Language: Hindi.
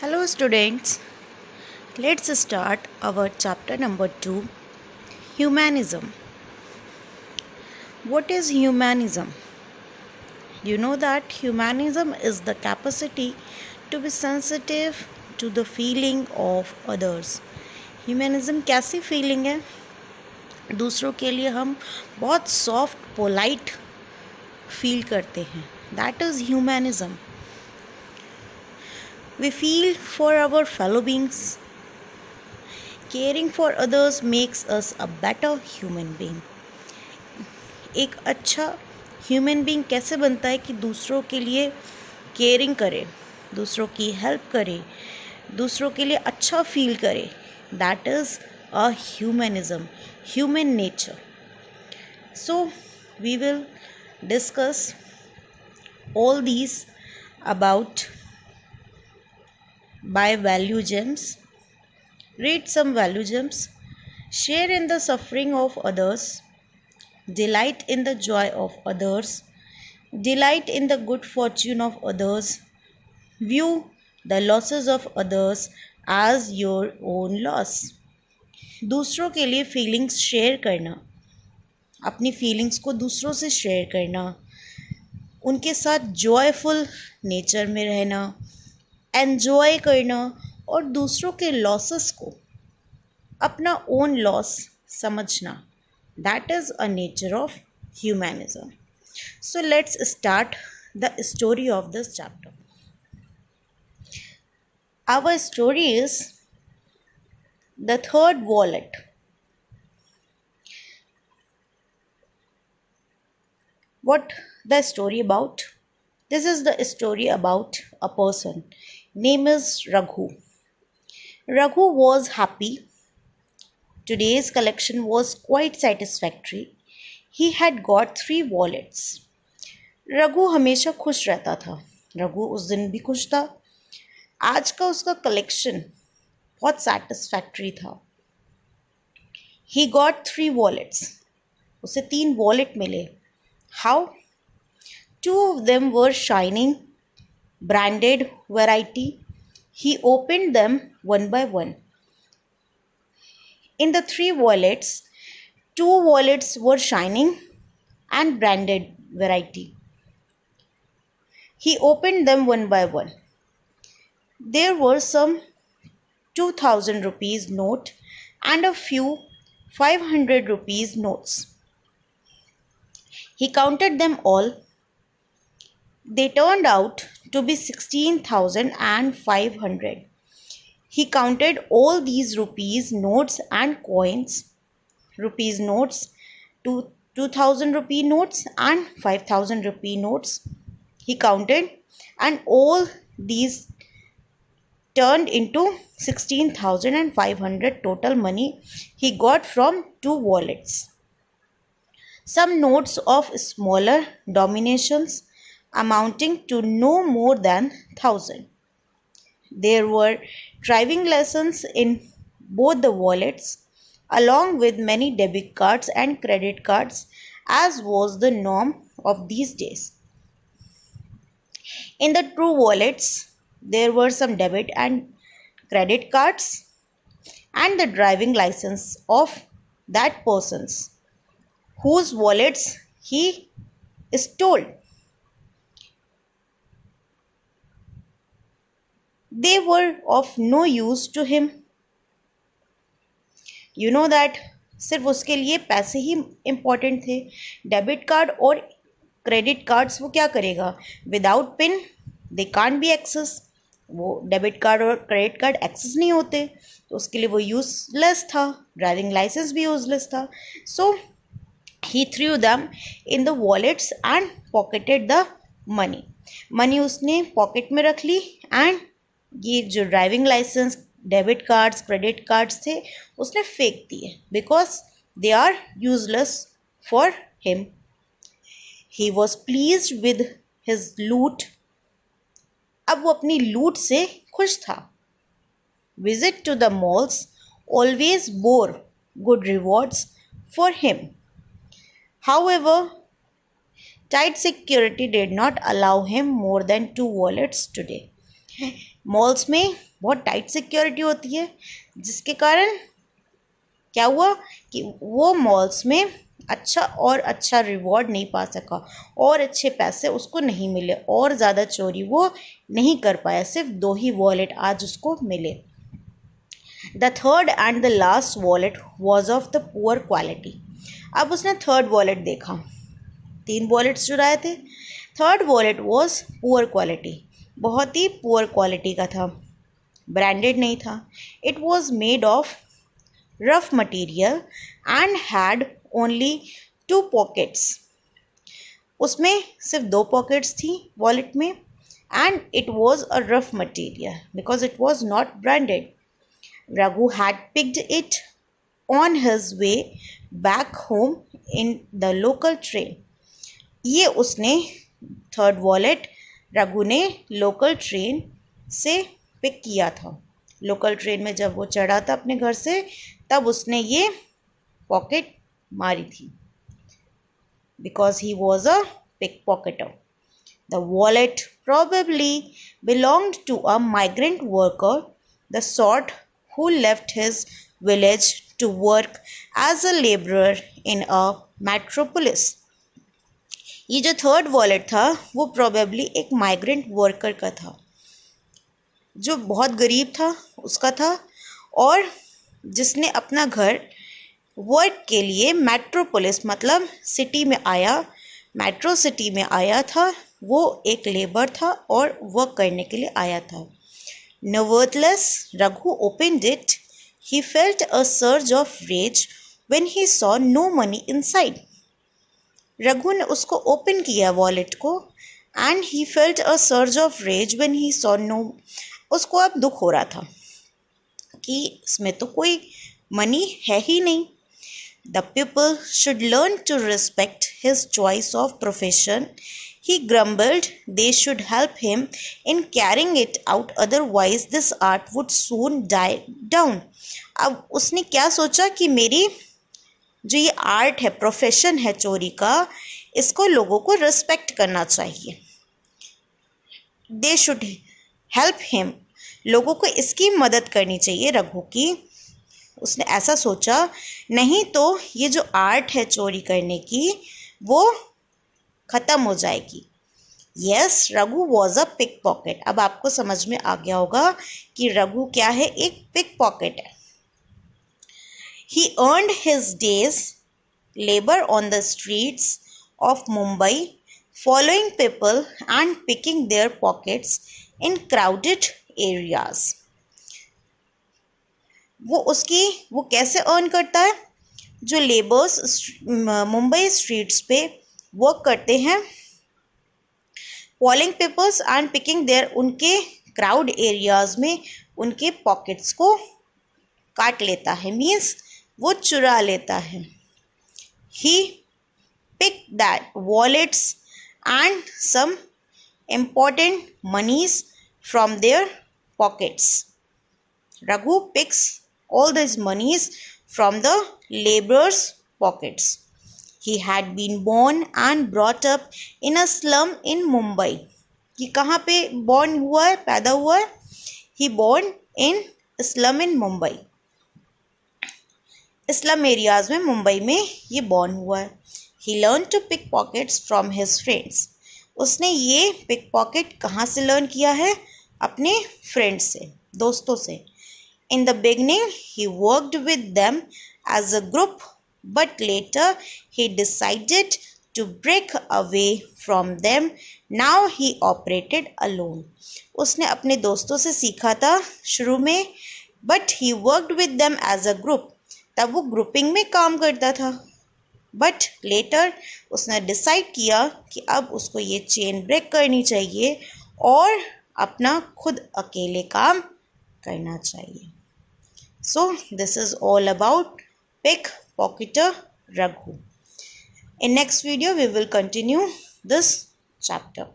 Hello students, let's start our chapter number 2, Humanism. What is humanism? You know that humanism is the capacity to be sensitive to the feeling of others. Humanism कैसी फीलिंग है? दूसरों के लिए हम बहुत सॉफ्ट पोलाइट फील करते हैं. That is humanism. We feel for our fellow beings. Caring for others makes us a better human being. एक अच्छा ह्यूमन बीइंग कैसे बनता है कि दूसरों के लिए केयरिंग करे, दूसरों की हेल्प करे, दूसरों के लिए अच्छा फील करे. That is a humanism, human nature. So we will discuss all these about by value gems. Read some value gems. Share in the suffering of others. Delight in the joy of others. Delight in the good fortune of others. View the losses of others as your own loss. दूसरों के लिए फीलिंग्स शेयर करना, अपनी फीलिंग्स को दूसरों से शेयर करना, उनके साथ जॉयफुल नेचर में रहना, एन्जॉय करना और दूसरों के लॉसेस को अपना ओन लॉस समझना. That is a nature of humanism. So let's start the story of this chapter. Our story is the third wallet. What the story about? This is the story about a person. Name is Raghu. Raghu was happy. Today's collection was quite satisfactory. He had got 3 wallets. Raghu हमेशा खुश रहता था. रघु उस दिन भी खुश था. आज का उसका कलेक्शन बहुत सेटिस्फैक्ट्री था. He got 3 wallets. उसे 3 वॉलेट मिले. How? 2 of them were shining, branded variety. He opened them one by one. In the 3 wallets, 2 wallets were shining and branded variety. He opened them one by one. There were some 2000 rupees note and a few 500 rupees notes. He counted them all. They turned out to be 16,500. He counted all these rupees notes and coins, rupees notes, 2000 rupee notes and 5000 rupee notes. He counted and all these turned into 16,500 total money he got from 2 wallets. Some notes of smaller denominations amounting to no more than 1,000. There were driving lessons in both the wallets, along with many debit cards and credit cards, as was the norm of these days. In the 2 wallets, there were some debit and credit cards and the driving license of that person's, whose wallets he stole. They were of no use to him. You know that सिर्फ उसके लिए पैसे ही इम्पोर्टेंट थे. डेबिट कार्ड और क्रेडिट कार्ड्स वो क्या करेगा? Without pin they can't be access. वो डेबिट कार्ड और क्रेडिट कार्ड एक्सेस नहीं होते, तो उसके लिए वो यूजलेस था. ड्राइविंग लाइसेंस भी यूजलेस था. सो he threw them in the wallets and pocketed the money. Money उसने पॉकेट में रख ली एंड ये जो driving licence, debit cards, credit cards थे उसने फेंक दिए because they are useless for him. He was pleased with his loot. अब वो अपनी लूट से खुश था. Visit to the malls always bore good rewards for him. However, tight security did not allow him more than 2 wallets today. Malls में बहुत टाइट सिक्योरिटी होती है, जिसके कारण क्या हुआ कि वो मॉल्स में अच्छा रिवॉर्ड नहीं पा सका और अच्छे पैसे उसको नहीं मिले और ज़्यादा चोरी वो नहीं कर पाया, सिर्फ 2 ही वॉलेट आज उसको मिले। The third and the last wallet was of the poor quality. अब उसने थर्ड वॉलेट देखा, 3 वॉलेट्स चुराए थे। Third wallet was poor quality, बहुत ही पुअर क्वालिटी का था, ब्रांडेड नहीं था। It was made of rough material and had only 2 pockets. उसमें सिर्फ 2 पॉकेट्स थी वॉलेट में, and it was a rough material because it was not branded. Raghu had picked it on his way back home in the local train. ये उसने थर्ड वॉलेट रघु ने लोकल ट्रेन से पिक किया था। लोकल ट्रेन में जब वो चढ़ा था अपने घर से, तब उसने ये पॉकेट मारी थी, because he was a pickpocketer. The wallet probably belonged to a migrant worker, the sort who left his village to work as a laborer in a metropolis. ये जो थर्ड वॉलेट था वो प्रोबेबली एक माइग्रेंट वर्कर का था, जो बहुत गरीब था उसका था, और जिसने अपना घर वर्क के लिए मेट्रोपोलिस मतलब सिटी में आया, मेट्रो सिटी में आया था। वो एक लेबर था और वर्क करने के लिए आया था। Nevertheless, Raghu opened it. He felt a surge of rage when he saw no money inside. Raghu ने उसको ओपन किया वॉलेट को, and he felt a surge of rage when he saw no. उसको अब दुख हो रहा था कि इसमें तो कोई मनी है ही नहीं। The people should learn to respect his choice of profession, he grumbled. They should help him in carrying it out, otherwise this art would soon die down. अब उसने क्या सोचा कि मेरी जो ये आर्ट है, प्रोफेशन है चोरी का, इसको लोगों को रिस्पेक्ट करना चाहिए। They should help him, लोगों को इसकी मदद करनी चाहिए रघु की। उसने ऐसा सोचा, नहीं तो ये जो आर्ट है चोरी करने की वो ख़त्म हो जाएगी। Yes, Raghu was a pickpocket. अब आपको समझ में आ गया होगा कि रघु क्या है, एक पिक पॉकेट है। He earned his days labour on the streets of Mumbai, following people and picking their pockets in crowded areas. वो कैसे अर्न करता है? जो लेबर्स मुंबई स्ट्रीट्स पे वर्क करते हैं, following papers and picking their, उनके क्राउड एरियाज में उनके पॉकेट्स को काट लेता है, मीन्स वो चुरा लेता है। He pick that wallets and some important monies from their pockets. Raghu picks all these monies from the laborers' pockets. He had been born and brought up in a slum in Mumbai. ये कहाँ पे born हुआ है, पैदा हुआ है? He born in slum in Mumbai. Slum areas में मुंबई में ये born हुआ है। He learned to pick pockets from his friends. उसने ये pick pocket कहाँ से learn किया है? अपने friends से, दोस्तों से। In the beginning, he worked with them as a group, but later he decided to break away from them. Now he operated alone. उसने अपने दोस्तों से सीखा था शुरू में, but he worked with them as a group. तब वो ग्रुपिंग में काम करता था, but later उसने डिसाइड किया कि अब उसको ये चेन ब्रेक करनी चाहिए और अपना खुद अकेले काम करना चाहिए। So this is all about pickpocketer Raghu. In next video we will continue this chapter.